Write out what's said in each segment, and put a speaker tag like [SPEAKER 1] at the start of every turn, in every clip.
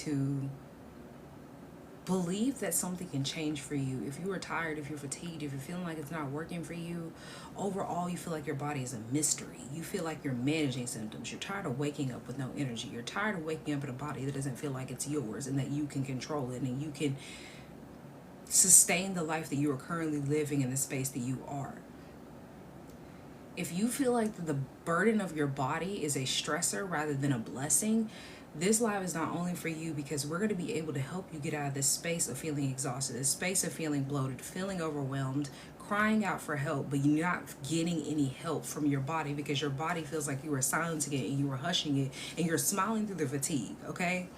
[SPEAKER 1] to believe that something can change for you. If you are tired, if you're fatigued, if you're feeling like it's not working for you, overall you feel like your body is a mystery. You feel like you're managing symptoms. You're tired of waking up with no energy. You're tired of waking up in a body that doesn't feel like it's yours and that you can control it and you can sustain the life that you are currently living in the space that you are. If you feel like the burden of your body is a stressor rather than a blessing, this live is not only for you, because we're going to be able to help you get out of this space of feeling exhausted, this space of feeling bloated, feeling overwhelmed, crying out for help, but you're not getting any help from your body because your body feels like you are silencing it and you are hushing it and you're smiling through the fatigue, okay?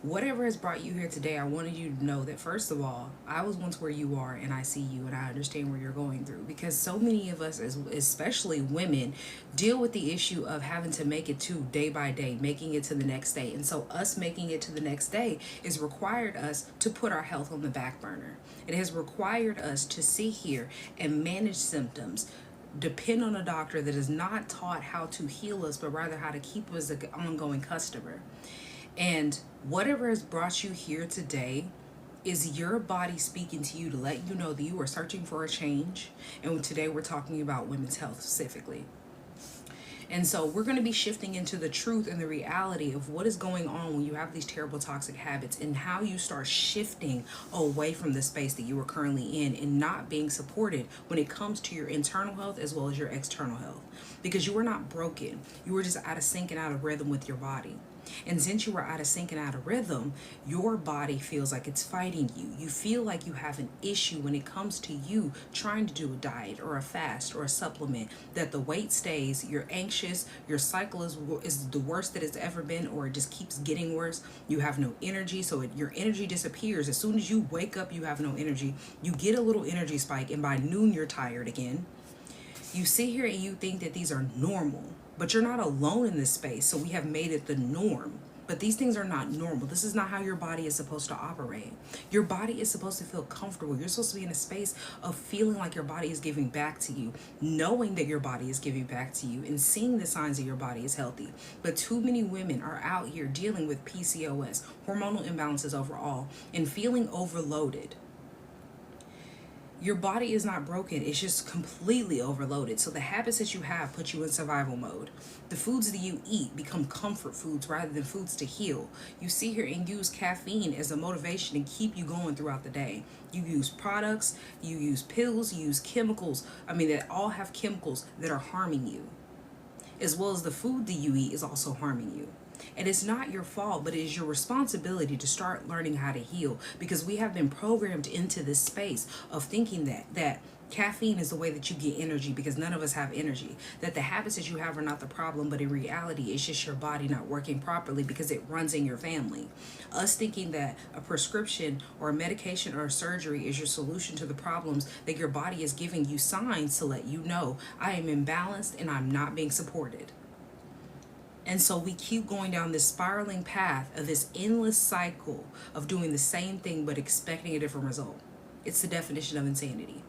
[SPEAKER 1] Whatever has brought you here today, I wanted you to know that, first of all, I was once where you are and I see you and I understand where you're going through, because so many of us, especially women, deal with the issue of having to make it to day by day, making it to the next day. And so us making it to the next day is required us to put our health on the back burner. It has required us to sit here and manage symptoms, depend on a doctor that is not taught how to heal us, but rather how to keep us an ongoing customer. And whatever has brought you here today is your body speaking to you to let you know that you are searching for a change. And today we're talking about women's health specifically. And so we're going to be shifting into the truth and the reality of what is going on when you have these terrible toxic habits, and how you start shifting away from the space that you are currently in and not being supported when it comes to your internal health as well as your external health. Because you are not broken. You are just out of sync and out of rhythm with your body. And since you are out of sync and out of rhythm, your body feels like it's fighting you. You feel like you have an issue when it comes to you trying to do a diet or a fast or a supplement, that the weight stays, you're anxious, your cycle is the worst that it's ever been, or it just keeps getting worse. You have no energy, so your energy disappears. As soon as you wake up, you have no energy. You get a little energy spike, and by noon, you're tired again. You sit here and you think that these are normal. But you're not alone in this space, so we have made it the norm. But these things are not normal. This is not how your body is supposed to operate. Your body is supposed to feel comfortable. You're supposed to be in a space of feeling like your body is giving back to you, knowing that your body is giving back to you, and seeing the signs that your body is healthy. But too many women are out here dealing with PCOS, hormonal imbalances overall, and feeling overloaded. Your body is not broken, it's just completely overloaded. So the habits that you have put you in survival mode. The foods that you eat become comfort foods rather than foods to heal. You sit here and use caffeine as a motivation to keep you going throughout the day. You use products, you use pills, you use chemicals. That all have chemicals that are harming you. As well as the food that you eat is also harming you. And it's not your fault, but it is your responsibility to start learning how to heal, because we have been programmed into this space of thinking that caffeine is the way that you get energy, because none of us have energy, that the habits that you have are not the problem, but in reality it's just your body not working properly because it runs in your family. Us thinking that a prescription or a medication or a surgery is your solution to the problems, that your body is giving you signs to let you know, I am imbalanced and I'm not being supported. And so we keep going down this spiraling path of this endless cycle of doing the same thing but expecting a different result. It's the definition of insanity.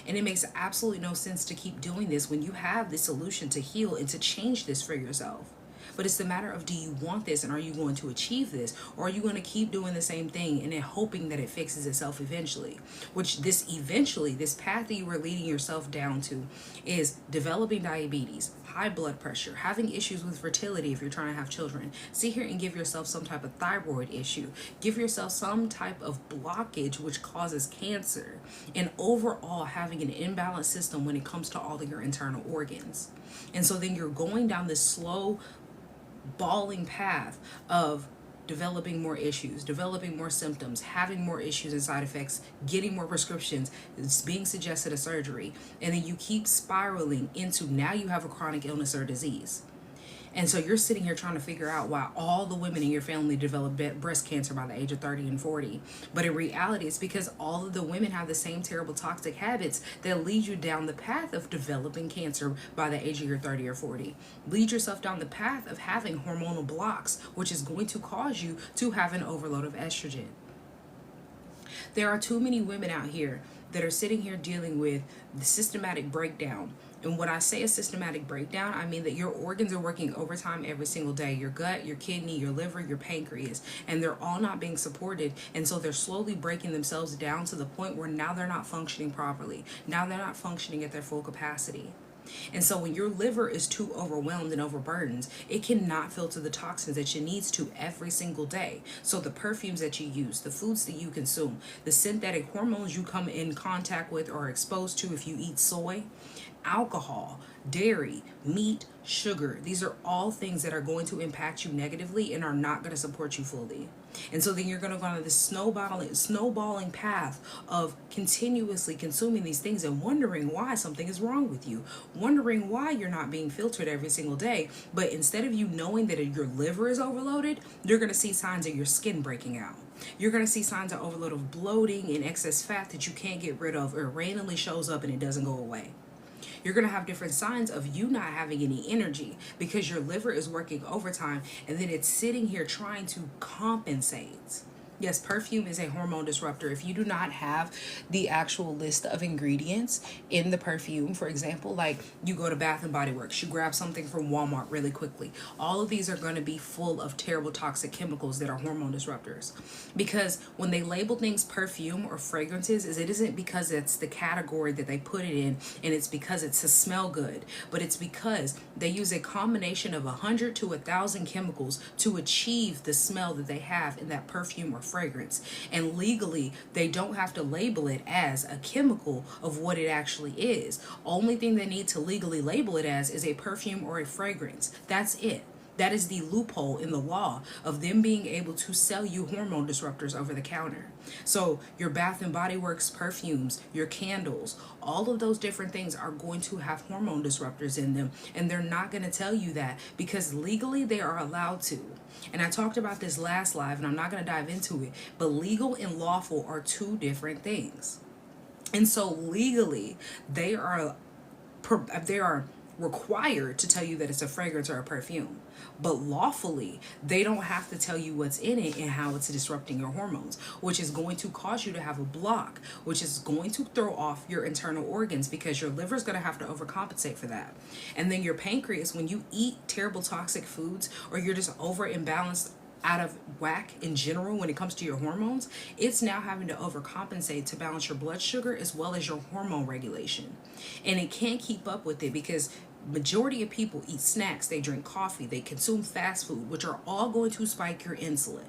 [SPEAKER 1] And it makes absolutely no sense to keep doing this when you have the solution to heal and to change this for yourself. But it's the matter of, do you want this, and are you going to achieve this? Or are you going to keep doing the same thing and then hoping that it fixes itself eventually? Which this path that you are leading yourself down to is developing diabetes, high blood pressure, having issues with fertility if you're trying to have children. Sit here and give yourself some type of thyroid issue. Give yourself some type of blockage which causes cancer. And overall having an imbalanced system when it comes to all of your internal organs. And so then you're going down this slow balling path of developing more issues, developing more symptoms, having more issues and side effects, getting more prescriptions, it's being suggested a surgery, and then you keep spiraling into, now you have a chronic illness or disease. And so you're sitting here trying to figure out why all the women in your family develop breast cancer by the age of 30 and 40. But in reality, it's because all of the women have the same terrible toxic habits that lead you down the path of developing cancer by the age of your 30 or 40. Lead yourself down the path of having hormonal blocks, which is going to cause you to have an overload of estrogen. There are too many women out here that are sitting here dealing with the systematic breakdown And when I say a systematic breakdown, I mean that your organs are working overtime every single day. Your gut, your kidney, your liver, your pancreas, and they're all not being supported. And so they're slowly breaking themselves down to the point where now they're not functioning properly. Now they're not functioning at their full capacity. And so when your liver is too overwhelmed and overburdened, it cannot filter the toxins that it needs to every single day. So the perfumes that you use, the foods that you consume, the synthetic hormones you come in contact with or exposed to if you eat soy, alcohol, dairy, meat, sugar, these are all things that are going to impact you negatively and are not going to support you fully. And so then you're going to go on this snowballing path of continuously consuming these things and wondering why something is wrong with you, wondering why you're not being filtered every single day. But instead of you knowing that your liver is overloaded, you're going to see signs of your skin breaking out. You're going to see signs of overload of bloating and excess fat that you can't get rid of, or it randomly shows up and it doesn't go away. You're going to have different signs of you not having any energy because your liver is working overtime and then it's sitting here trying to compensate. Yes, perfume is a hormone disruptor. If you do not have the actual list of ingredients in the perfume, for example, like you go to Bath and Body Works, you grab something from Walmart really quickly. All of these are going to be full of terrible toxic chemicals that are hormone disruptors. Because when they label things perfume or fragrances, it isn't because it's the category that they put it in and it's because it's to smell good, but it's because they use a combination of 100 to 1,000 chemicals to achieve the smell that they have in that perfume or fragrance. And legally, they don't have to label it as a chemical of what it actually is. Only thing they need to legally label it as is a perfume or a fragrance. That's it. That is the loophole in the law of them being able to sell you hormone disruptors over the counter. So your Bath and Body Works perfumes, your candles, all of those different things are going to have hormone disruptors in them. And they're not going to tell you that because legally they are allowed to. And I talked about this last live and I'm not going to dive into it, but legal and lawful are two different things. And so legally they are required to tell you that it's a fragrance or a perfume. But lawfully, they don't have to tell you what's in it and how it's disrupting your hormones, which is going to cause you to have a block, which is going to throw off your internal organs because your liver is going to have to overcompensate for that. And then your pancreas, when you eat terrible toxic foods or you're just over imbalanced out of whack in general when it comes to your hormones, it's now having to overcompensate to balance your blood sugar as well as your hormone regulation. And it can't keep up with it because majority of people eat snacks, they drink coffee, they consume fast food, which are all going to spike your insulin.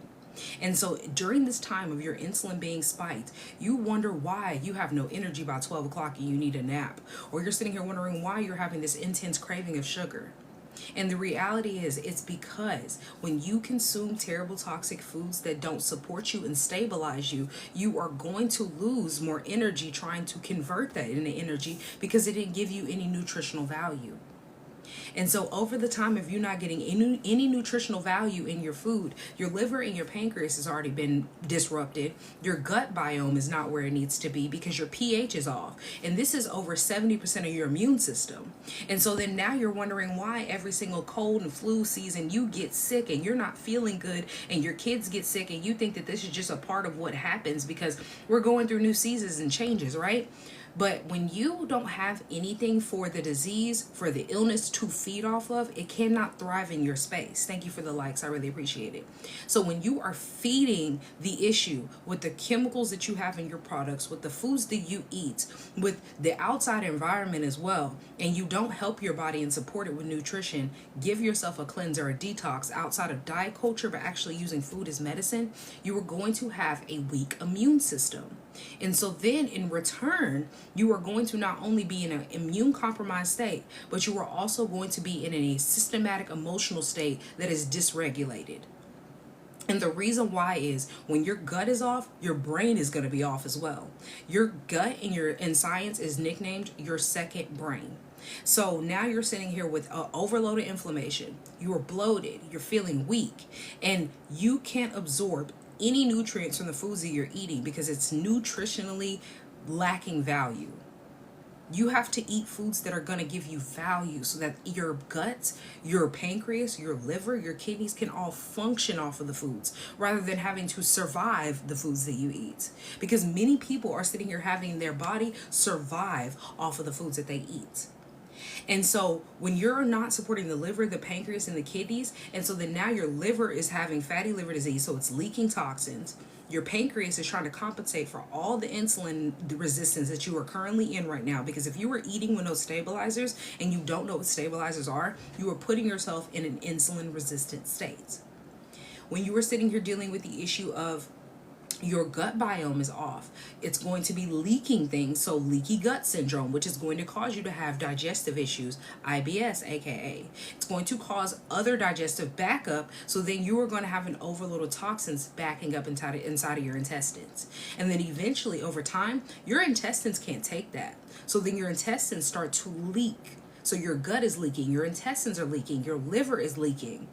[SPEAKER 1] And so during this time of your insulin being spiked, you wonder why you have no energy by 12 o'clock and you need a nap. Or you're sitting here wondering why you're having this intense craving of sugar. And the reality is, it's because when you consume terrible toxic foods that don't support you and stabilize you, you are going to lose more energy trying to convert that into energy because it didn't give you any nutritional value. And so over the time of you not getting any nutritional value in your food, your liver and your pancreas has already been disrupted. Your gut biome is not where it needs to be because your pH is off. And this is over 70% of your immune system. And so then now you're wondering why every single cold and flu season you get sick and you're not feeling good and your kids get sick and you think that this is just a part of what happens because we're going through new seasons and changes, right? But when you don't have anything for the disease, for the illness to feed off of, it cannot thrive in your space. Thank you for the likes. I really appreciate it. So when you are feeding the issue with the chemicals that you have in your products, with the foods that you eat, with the outside environment as well, and you don't help your body and support it with nutrition, give yourself a cleanse or a detox outside of diet culture, but actually using food as medicine, you are going to have a weak immune system. And so then in return, you are going to not only be in an immune compromised state, but you are also going to be in a systematic emotional state that is dysregulated. And the reason why is when your gut is off, your brain is going to be off as well. Your gut in science is nicknamed your second brain. So now you're sitting here with overloaded inflammation. You are bloated. You're feeling weak. And you can't absorb any nutrients from the foods that you're eating because it's nutritionally lacking value. You have to eat foods that are going to give you value so that your gut, your pancreas, your liver, your kidneys can all function off of the foods rather than having to survive the foods that you eat. Because many people are sitting here having their body survive off of the foods that they eat. And so when you're not supporting the liver, the pancreas, and the kidneys, and so then now your liver is having fatty liver disease, so it's leaking toxins. Your pancreas is trying to compensate for all the insulin resistance that you are currently in right now. Because if you were eating with no stabilizers and you don't know what stabilizers are, you are putting yourself in an insulin resistant state. When you are sitting here dealing with the issue of your gut biome is off, it's going to be leaking things, so leaky gut syndrome, which is going to cause you to have digestive issues, IBS, aka. It's going to cause other digestive backup, so then you are going to have an overload of toxins backing up inside of your intestines. And then eventually, over time, your intestines can't take that. So then your intestines start to leak. So your gut is leaking, your intestines are leaking, your liver is leaking.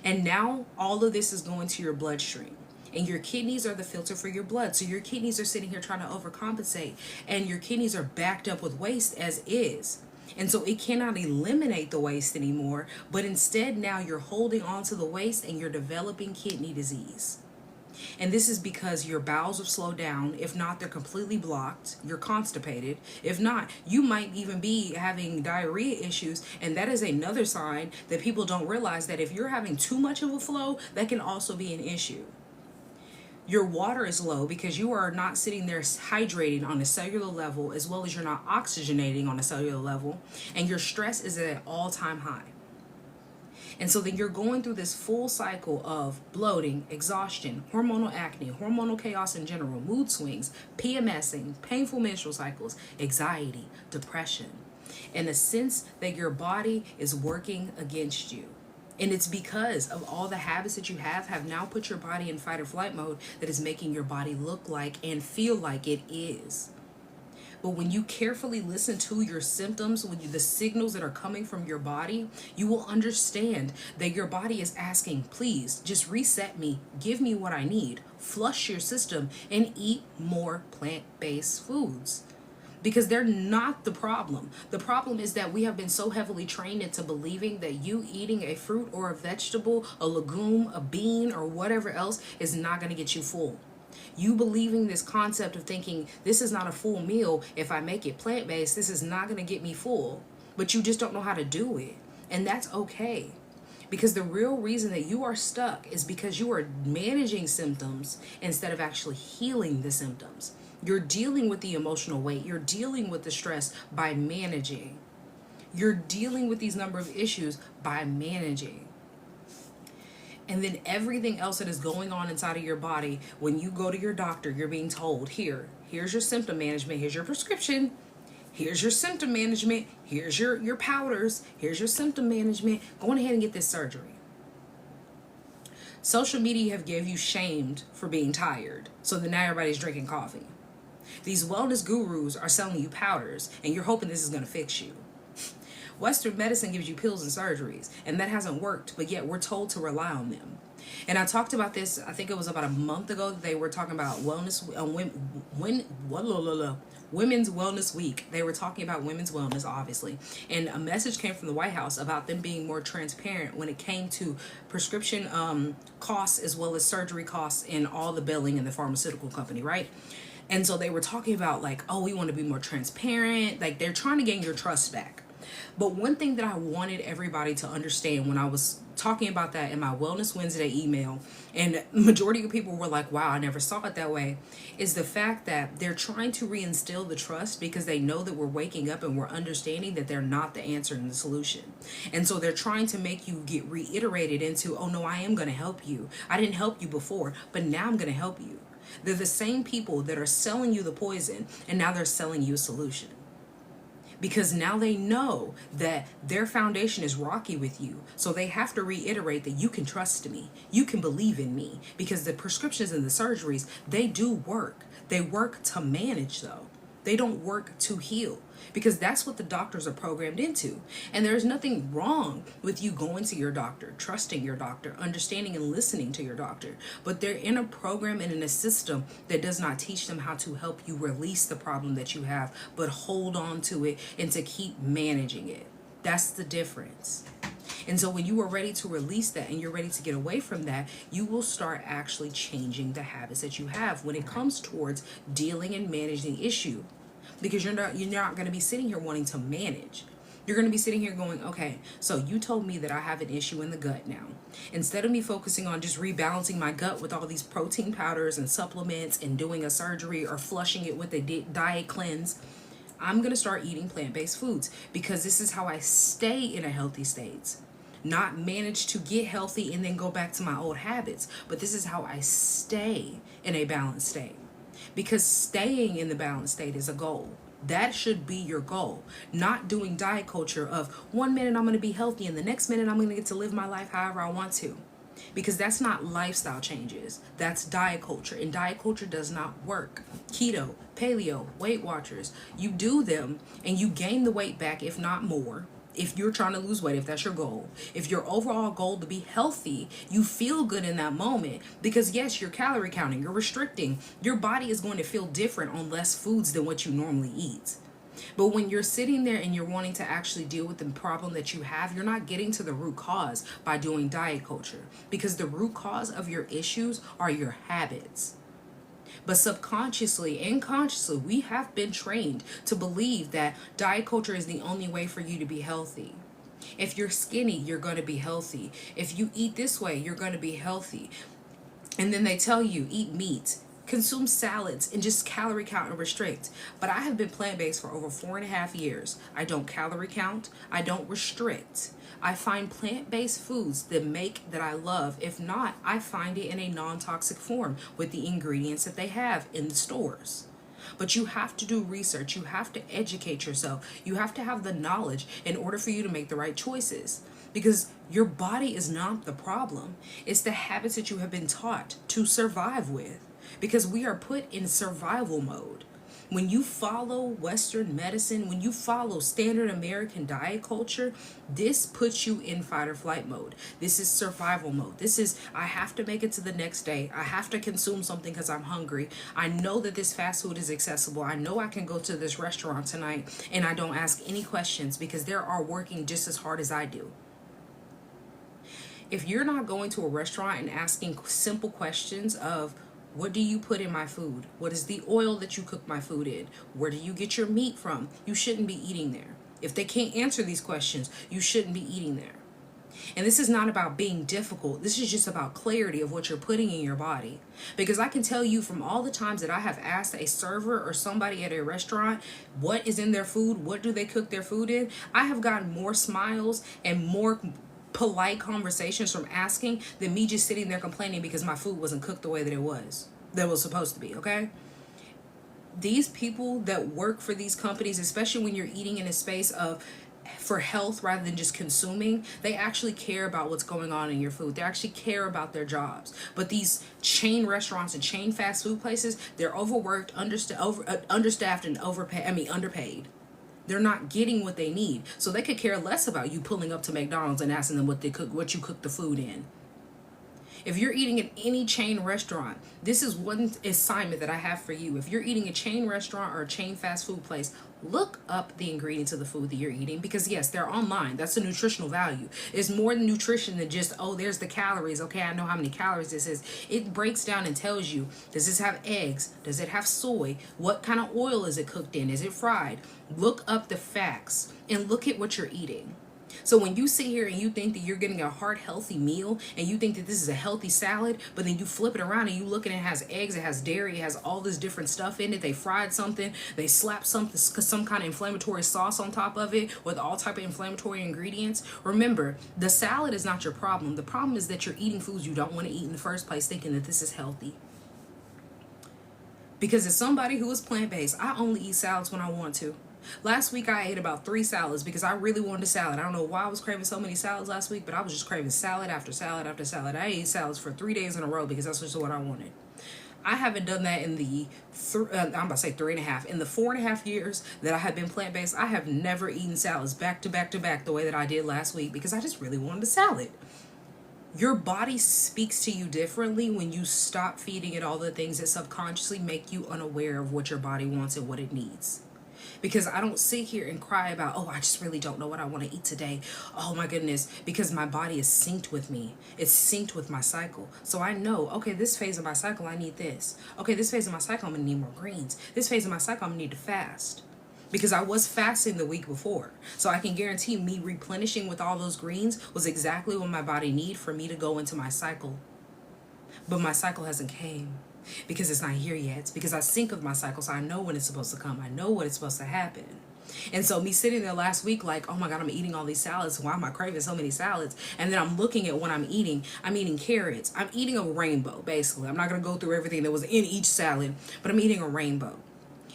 [SPEAKER 1] And now all of this is going to your bloodstream. And your kidneys are the filter for your blood. So your kidneys are sitting here trying to overcompensate. And your kidneys are backed up with waste as is. And so it cannot eliminate the waste anymore. But instead now you're holding on to the waste and you're developing kidney disease. And this is because your bowels have slowed down. If not, they're completely blocked. You're constipated. If not, you might even be having diarrhea issues. And that is another sign that people don't realize, that if you're having too much of a flow, that can also be an issue. Your water is low because you are not sitting there hydrating on a cellular level, as well as you're not oxygenating on a cellular level, and your stress is at an all-time high. And so then you're going through this full cycle of bloating, exhaustion, hormonal acne, hormonal chaos in general, mood swings, PMSing, painful menstrual cycles, anxiety, depression, and a sense that your body is working against you. And it's because of all the habits that you have now put your body in fight or flight mode that is making your body look like and feel like it is. But when you carefully listen to your symptoms, the signals that are coming from your body, you will understand that your body is asking, please just reset me, give me what I need, flush your system, and eat more plant-based foods. Because they're not the problem. The problem is that we have been so heavily trained into believing that you eating a fruit or a vegetable, a legume, a bean, or whatever else is not going to get you full. You believing this concept of thinking, this is not a full meal. If I make it plant-based, this is not going to get me full. But you just don't know how to do it. And that's okay. Because the real reason that you are stuck is because you are managing symptoms instead of actually healing the symptoms. You're dealing with the emotional weight. You're dealing with the stress by managing. You're dealing with these number of issues by managing. And then everything else that is going on inside of your body, when you go to your doctor, you're being told, here's your symptom management. Here's your prescription. Here's your symptom management. Here's your powders. Here's your symptom management. Go on ahead and get this surgery. Social media have gave you shamed for being tired. So then now everybody's drinking coffee. These wellness gurus are selling you powders, and you're hoping this is going to fix you. Western medicine gives you pills and surgeries, and that hasn't worked, but yet we're told to rely on them. And I talked about this, I think it was about a month ago, that they were talking about Women's Wellness Week. They were talking about women's wellness, obviously. And a message came from the White House about them being more transparent when it came to prescription costs as well as surgery costs in all the billing in the pharmaceutical company, right? And so they were talking about like, oh, we want to be more transparent. Like they're trying to gain your trust back. But one thing that I wanted everybody to understand when I was talking about that in my Wellness Wednesday email, and majority of people were like, wow, I never saw it that way, is the fact that they're trying to reinstill the trust because they know that we're waking up and we're understanding that they're not the answer and the solution. And so they're trying to make you get reiterated into, oh no, I am going to help you. I didn't help you before, but now I'm going to help you. They're the same people that are selling you the poison, and now they're selling you a solution. Because now they know that their foundation is rocky with you. So they have to reiterate that you can trust me. You can believe in me. Because the prescriptions and the surgeries, they do work. They work to manage though. They don't work to heal. Because that's what the doctors are programmed into. And there's nothing wrong with you going to your doctor, trusting your doctor, understanding and listening to your doctor. But they're in a program and in a system that does not teach them how to help you release the problem that you have, but hold on to it and to keep managing it. That's the difference. And so when you are ready to release that and you're ready to get away from that, you will start actually changing the habits that you have when it comes towards dealing and managing the issue. Because you're not going to be sitting here wanting to manage. You're going to be sitting here going, okay, so you told me that I have an issue in the gut now. Instead of me focusing on just rebalancing my gut with all these protein powders and supplements and doing a surgery or flushing it with a diet cleanse, I'm going to start eating plant-based foods because this is how I stay in a healthy state. Not manage to get healthy and then go back to my old habits, but this is how I stay in a balanced state. Because staying in the balanced state is a goal. That should be your goal. Not doing diet culture of 1 minute I'm going to be healthy and the next minute I'm going to get to live my life however I want to. Because that's not lifestyle changes. That's diet culture. And diet culture does not work. Keto, paleo, Weight Watchers, you do them and you gain the weight back, if not more. If you're trying to lose weight, if that's your goal, if your overall goal to be healthy, you feel good in that moment because yes, you're calorie counting, you're restricting. Your body is going to feel different on less foods than what you normally eat. But when you're sitting there and you're wanting to actually deal with the problem that you have, you're not getting to the root cause by doing diet culture because the root cause of your issues are your habits. But subconsciously and consciously, we have been trained to believe that diet culture is the only way for you to be healthy. If you're skinny, you're going to be healthy. If you eat this way, you're going to be healthy. And then they tell you, eat meat, consume salads, and just calorie count and restrict. But I have been plant-based for over 4.5 years. I don't calorie count. I don't restrict. I find plant-based foods that I love. If not, I find it in a non-toxic form with the ingredients that they have in the stores. But you have to do research. You have to educate yourself. You have to have the knowledge in order for you to make the right choices. Because your body is not the problem. It's the habits that you have been taught to survive with. Because we are put in survival mode. When you follow Western medicine, when you follow standard American diet culture, this puts you in fight or flight mode. This is survival mode. This is, I have to make it to the next day. I have to consume something because I'm hungry. I know that this fast food is accessible. I know I can go to this restaurant tonight and I don't ask any questions because they are working just as hard as I do. If you're not going to a restaurant and asking simple questions of, what do you put in my food? What is the oil that you cook my food in? Where do you get your meat from? You shouldn't be eating there. If they can't answer these questions, you shouldn't be eating there. And this is not about being difficult. This is just about clarity of what you're putting in your body. Because I can tell you from all the times that I have asked a server or somebody at a restaurant, what is in their food? What do they cook their food in? I have gotten more smiles and more polite conversations from asking than me just sitting there complaining because my food wasn't cooked the way that it was supposed to be. Okay, these people that work for these companies, especially when you're eating in a space of for health rather than just consuming, they actually care about what's going on in your food. They actually care about their jobs. But these chain restaurants and chain fast food places, they're overworked, understaffed and underpaid. They're not getting what they need. So they could care less about you pulling up to McDonald's and asking them what you cook the food in. If you're eating at any chain restaurant, this is one assignment that I have for you. If you're eating a chain restaurant or a chain fast food place, look up the ingredients of the food that you're eating because yes, they're online. That's the nutritional value. It's more than nutrition than just, oh, there's the calories. Okay, I know how many calories this is. It breaks down and tells you, does this have eggs? Does it have soy? What kind of oil is it cooked in? Is it fried? Look up the facts and look at what you're eating. So when you sit here and you think that you're getting a heart healthy meal and you think that this is a healthy salad, but then you flip it around and you look and it has eggs, it has dairy, it has all this different stuff in it. They fried something, they slapped some kind of inflammatory sauce on top of it with all type of inflammatory ingredients. Remember, the salad is not your problem. The problem is that you're eating foods you don't want to eat in the first place thinking that this is healthy. Because as somebody who is plant-based, I only eat salads when I want to. Last week I ate about 3 salads because I really wanted a salad. I don't know why I was craving so many salads last week, but I was just craving salad after salad after salad. I ate salads for 3 days in a row because that's just what I wanted. I haven't done that in the, I'm about to say 3.5. In the 4.5 years that I have been plant-based, I have never eaten salads back to back to back the way that I did last week because I just really wanted a salad. Your body speaks to you differently when you stop feeding it all the things that subconsciously make you unaware of what your body wants and what it needs. Because I don't sit here and cry about, oh, I just really don't know what I want to eat today. Oh my goodness, because my body is synced with me. It's synced with my cycle. So I know, okay, this phase of my cycle, I need this. Okay, this phase of my cycle, I'm going to need more greens. This phase of my cycle, I'm going to need to fast. because I was fasting the week before. So I can guarantee me replenishing with all those greens was exactly what my body needed for me to go into my cycle. But my cycle hasn't came because it's not here yet. It's because I sync with my cycle, so I know when it's supposed to come. I know what it's supposed to happen. And so me sitting there last week like, oh my God, I'm eating all these salads. Why am I craving so many salads? And then I'm looking at what I'm eating. I'm eating carrots. I'm eating a rainbow, basically. I'm not going to go through everything that was in each salad, but I'm eating a rainbow.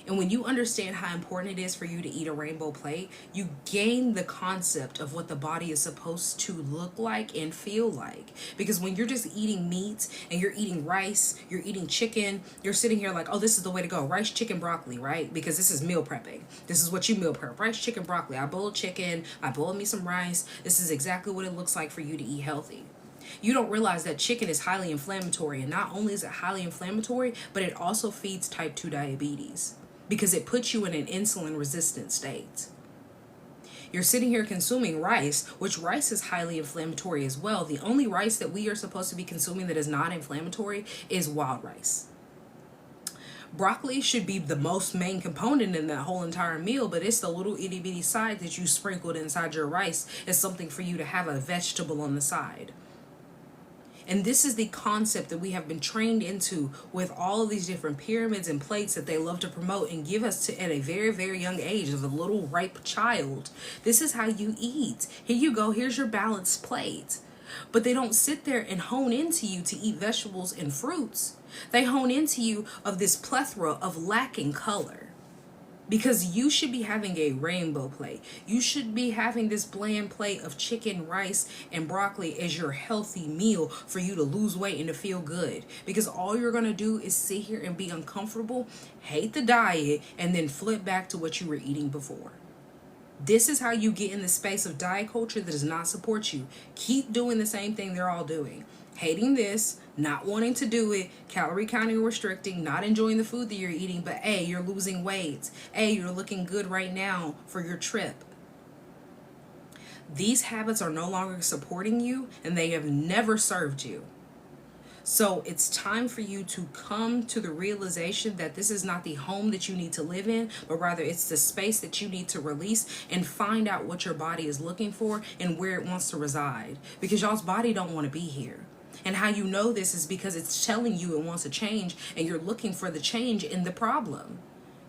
[SPEAKER 1] And when you understand how important it is for you to eat a rainbow plate, you gain the concept of what the body is supposed to look like and feel like. Because when you're just eating meat and you're eating rice, you're eating chicken, you're sitting here like, oh, this is the way to go. Rice, chicken, broccoli, right? Because this is meal prepping. This is what you meal prep. Rice, chicken, broccoli. I boiled chicken. I boiled me some rice. This is exactly what it looks like for you to eat healthy. You don't realize that chicken is highly inflammatory. And not only is it highly inflammatory, but it also feeds type 2 diabetes. Because it puts you in an insulin resistant state. You're sitting here consuming rice, which rice is highly inflammatory as well. The only rice that we are supposed to be consuming that is not inflammatory is wild rice. Broccoli should be the most main component in that whole entire meal, but it's the little itty bitty side that you sprinkled inside your rice as something for you to have a vegetable on the side. And this is the concept that we have been trained into with all of these different pyramids and plates that they love to promote and give us to at a very, very young age as a little ripe child. This is how you eat. Here you go. Here's your balanced plate. But they don't sit there and hone into you to eat vegetables and fruits. They hone into you of this plethora of lacking color. Because you should be having a rainbow plate. You should be having this bland plate of chicken, rice, and broccoli as your healthy meal for you to lose weight and to feel good. Because all you're going to do is sit here and be uncomfortable, hate the diet, and then flip back to what you were eating before. This is how you get in the space of diet culture that does not support you. Keep doing the same thing they're all doing. Hating this, not wanting to do it, calorie counting or restricting, not enjoying the food that you're eating, but hey, you're losing weight. Hey, you're looking good right now for your trip. These habits are no longer supporting you and they have never served you. So it's time for you to come to the realization that this is not the home that you need to live in, but rather it's the space that you need to release and find out what your body is looking for and where it wants to reside. Because y'all's body don't want to be here. And how you know this is because it's telling you it wants to change and you're looking for the change in the problem.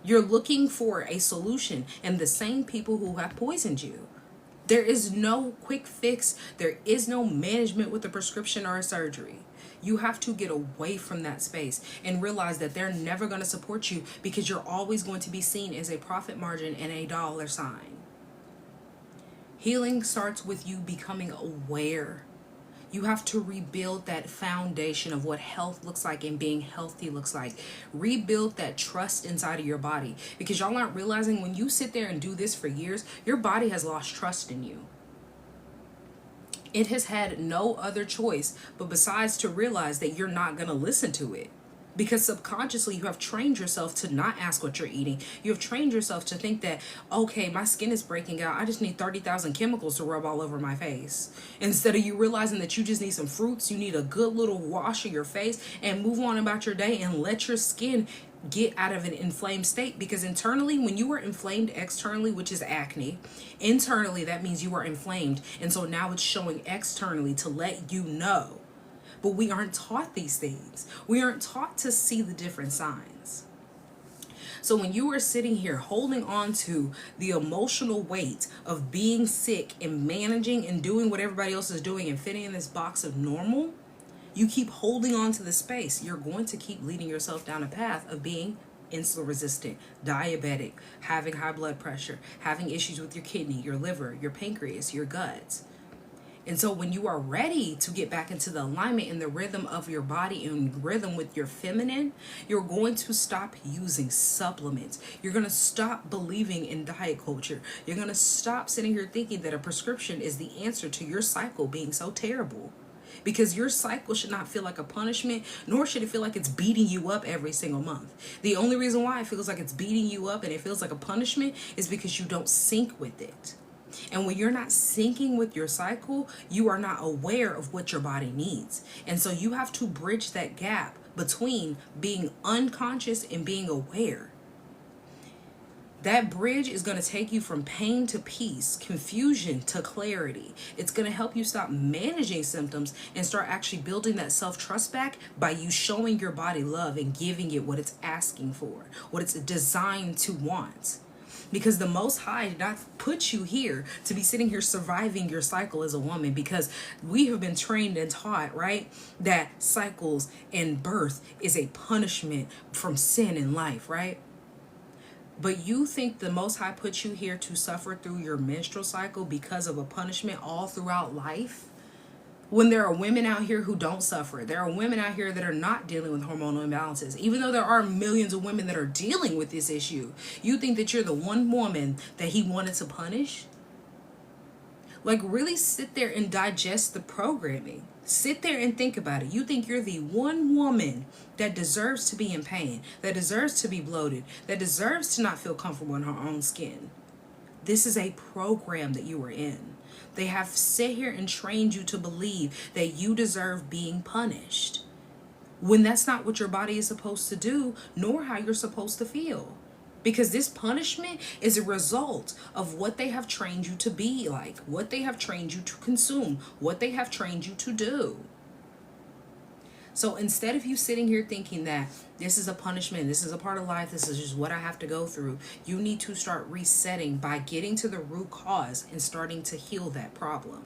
[SPEAKER 1] You're looking for a solution in the same people who have poisoned you. There is no quick fix. There is no management with a prescription or a surgery. You have to get away from that space and realize that they're never going to support you because you're always going to be seen as a profit margin and a dollar sign. Healing starts with you becoming aware. You have to rebuild that foundation of what health looks like and being healthy looks like. Rebuild that trust inside of your body. Because y'all aren't realizing when you sit there and do this for years, your body has lost trust in you. It has had no other choice but besides to realize that you're not going to listen to it. Because subconsciously you have trained yourself to not ask what you're eating. You have trained yourself to think that, okay, my skin is breaking out. I just need 30,000 chemicals to rub all over my face. Instead of you realizing that you just need some fruits, you need a good little wash of your face and move on about your day and let your skin get out of an inflamed state. Because internally, when you are inflamed externally, which is acne, internally that means you are inflamed. And so now it's showing externally to let you know. But we aren't taught these things. We aren't taught to see the different signs. So when you are sitting here holding on to the emotional weight of being sick and managing and doing what everybody else is doing and fitting in this box of normal, you keep holding on to the space. You're going to keep leading yourself down a path of being insulin resistant, diabetic, having high blood pressure, having issues with your kidney, your liver, your pancreas, your gut. And so when you are ready to get back into the alignment and the rhythm of your body and rhythm with your feminine, you're going to stop using supplements. You're going to stop believing in diet culture. You're going to stop sitting here thinking that a prescription is the answer to your cycle being so terrible. Because your cycle should not feel like a punishment, nor should it feel like it's beating you up every single month. The only reason why it feels like it's beating you up and it feels like a punishment is because you don't sync with it. And when you're not syncing with your cycle, you are not aware of what your body needs. And so you have to bridge that gap between being unconscious and being aware. That bridge is going to take you from pain to peace, confusion to clarity. It's going to help you stop managing symptoms and start actually building that self-trust back by you showing your body love and giving it what it's asking for, what it's designed to want. Because the Most High did not put you here to be sitting here surviving your cycle as a woman, because we have been trained and taught, right, that cycles and birth is a punishment from sin in life, right? But you think the Most High put you here to suffer through your menstrual cycle because of a punishment all throughout life? When there are women out here who don't suffer, there are women out here that are not dealing with hormonal imbalances, even though there are millions of women that are dealing with this issue. You think that you're the one woman that he wanted to punish? Like, really sit there and digest the programming. Sit there and think about it. You think you're the one woman that deserves to be in pain, that deserves to be bloated, that deserves to not feel comfortable in her own skin. This is a program that you are in. They have sit here and trained you to believe that you deserve being punished, when that's not what your body is supposed to do, nor how you're supposed to feel. Because this punishment is a result of what they have trained you to be like, what they have trained you to consume, what they have trained you to do. So instead of you sitting here thinking that this is a punishment, this is a part of life, this is just what I have to go through, you need to start resetting by getting to the root cause and starting to heal that problem.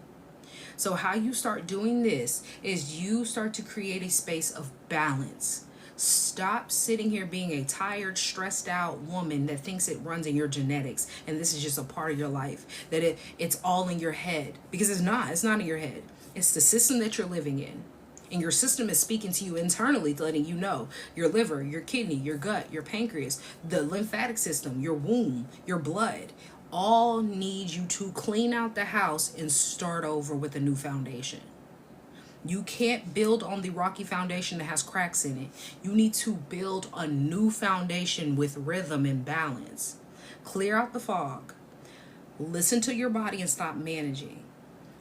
[SPEAKER 1] So how you start doing this is you start to create a space of balance. Stop sitting here being a tired, stressed out woman that thinks it runs in your genetics and this is just a part of your life, that it's all in your head. Because it's not in your head. It's the system that you're living in. And your system is speaking to you internally, letting you know your liver, your kidney, your gut, your pancreas, the lymphatic system, your womb, your blood, all need you to clean out the house and start over with a new foundation. You can't build on the rocky foundation that has cracks in it. You need to build a new foundation with rhythm and balance. Clear out the fog. Listen to your body and stop managing.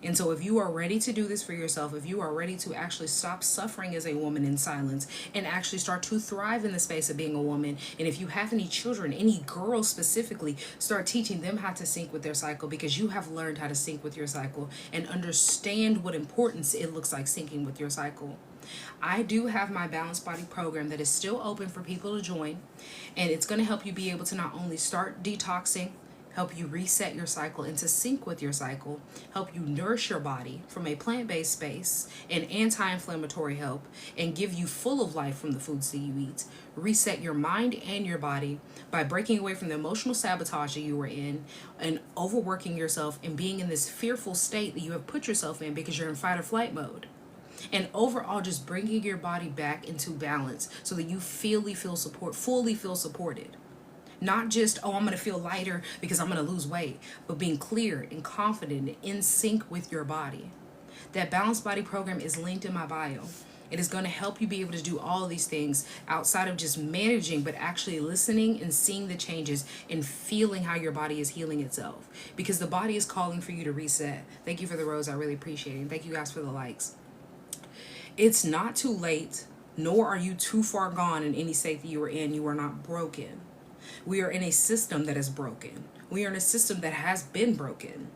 [SPEAKER 1] And so if you are ready to do this for yourself, if you are ready to actually stop suffering as a woman in silence and actually start to thrive in the space of being a woman, and if you have any children, any girls specifically, start teaching them how to sync with their cycle, because you have learned how to sync with your cycle and understand what importance it looks like syncing with your cycle. I do have my Balanced Body program that is still open for people to join, and it's going to help you be able to not only start detoxing, help you reset your cycle into sync with your cycle, help you nourish your body from a plant-based space and anti-inflammatory help, and give you full of life from the foods that you eat. Reset your mind and your body by breaking away from the emotional sabotage that you were in and overworking yourself and being in this fearful state that you have put yourself in because you're in fight or flight mode. And overall, just bringing your body back into balance so that you fully feel supported. Not just, oh, I'm going to feel lighter because I'm going to lose weight, but being clear and confident and in sync with your body. That Balanced Body program is linked in my bio. It is going to help you be able to do all of these things outside of just managing, but actually listening and seeing the changes and feeling how your body is healing itself. Because the body is calling for you to reset. Thank you for the rose. I really appreciate it. And thank you guys for the likes. It's not too late, nor are you too far gone in any state that you are in. You are not broken. We are in a system that is broken. We are in a system that has been broken.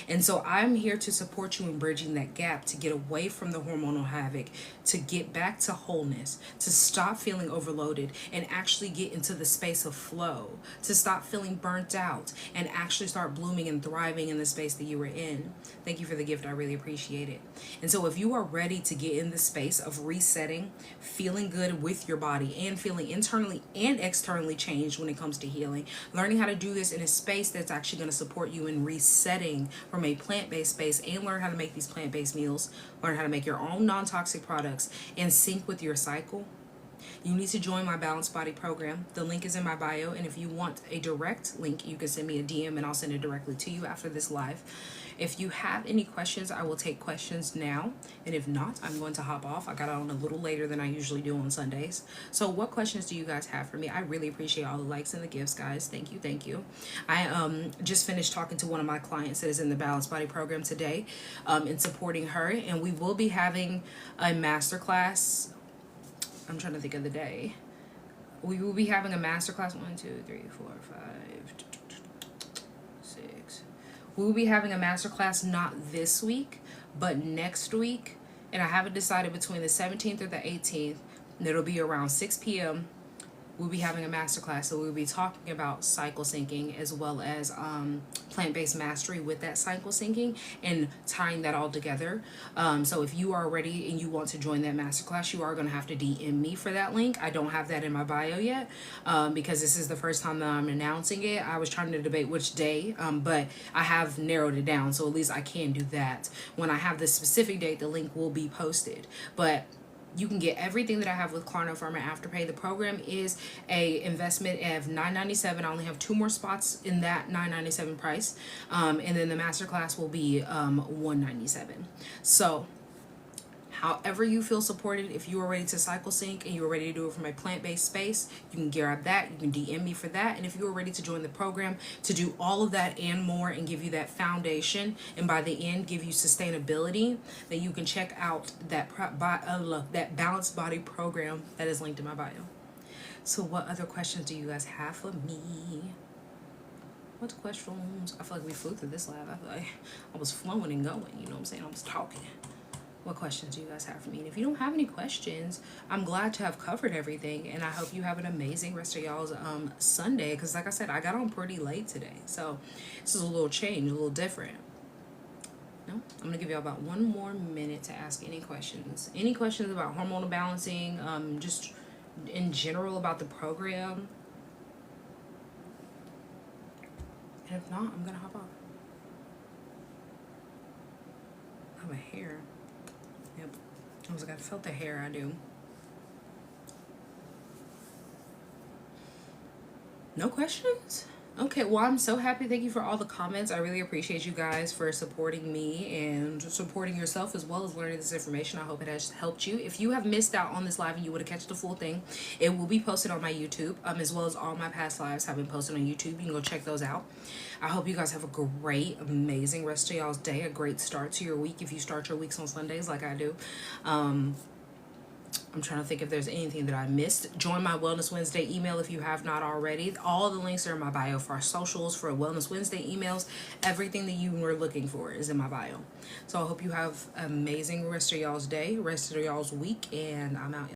[SPEAKER 1] And so I'm here to support you in bridging that gap, to get away from the hormonal havoc, to get back to wholeness, to stop feeling overloaded and actually get into the space of flow, to stop feeling burnt out and actually start blooming and thriving in the space that you were in. Thank you for the gift. I really appreciate it. And so if you are ready to get in the space of resetting, feeling good with your body, and feeling internally and externally changed when it comes to healing, learning how to do this in a space that's actually going to support you in resetting from a plant-based space, and learn how to make these plant-based meals, learn how to make your own non-toxic products and sync with your cycle, you need to join my Balanced Body program. The link is in my bio, and if you want a direct link, you can send me a DM and I'll send it directly to you after this live. If you have any questions, I will take questions now, and if not, I'm going to hop off. I got on a little later than I usually do on Sundays. So what questions do you guys have for me? I really appreciate all the likes and the gifts, guys. Thank you. I just finished talking to one of my clients that is in the Balanced Body program today, and supporting her, and we will be having a masterclass. I'm trying to think of the day. We will be having a masterclass 1, 2, 3, 4, 5. 6. We will be having a masterclass not this week, but next week. And I haven't decided between the 17th or the 18th. And it'll be around 6 p.m. We'll be having a masterclass, so we'll be talking about cycle syncing as well as plant-based mastery with that cycle syncing and tying that all together. So if you are ready and you want to join that masterclass, you are going to have to DM me for that link. I don't have that in my bio yet because this is the first time that I'm announcing it. I was trying to debate which day, but I have narrowed it down, so at least I can do that. When I have the specific date, the link will be posted. But you can get everything that I have with Klarna Pharma Afterpay. The program is a investment of $9.97. I only have 2 more spots in that $9.97 price. And then the masterclass will be $197. So however you feel supported, if you are ready to cycle sync and you are ready to do it from a plant-based space, you can grab that. You can DM me for that. And if you are ready to join the program to do all of that and more and give you that foundation and by the end give you sustainability, then you can check out that that balanced body program that is linked in my bio. So what other questions do you guys have for me? What questions? I feel like we flew through this live. I feel like I was flowing and going. You know what I'm saying? I was talking. What questions do you guys have for me? And if you don't have any questions, I'm glad to have covered everything, and I hope you have an amazing rest of y'all's Sunday, because like I said, I got on pretty late today, so this is a little change, a little different. No, I'm gonna give you about 1 more minute to ask any questions about hormonal balancing, just in general about the program, and if not, I'm gonna hop off. I have a hair. Yep. I was like, I felt the hair. I do. No questions? Okay, well, I'm so happy. Thank you for all the comments. I really appreciate you guys for supporting me and supporting yourself as well as learning this information. I hope it has helped you. If you have missed out on this live and you would have catch the full thing, it will be posted on my YouTube, as well as all my past lives have been posted on YouTube. You can go check those out. I hope you guys have a great, amazing rest of y'all's day, a great start to your week if you start your weeks on Sundays like I do. I'm trying to think if there's anything that I missed. Join my Wellness Wednesday email if you have not already. All the links are in my bio for our socials, for Wellness Wednesday emails. Everything that you were looking for is in my bio. So I hope you have an amazing rest of y'all's day, rest of y'all's week, and I'm out.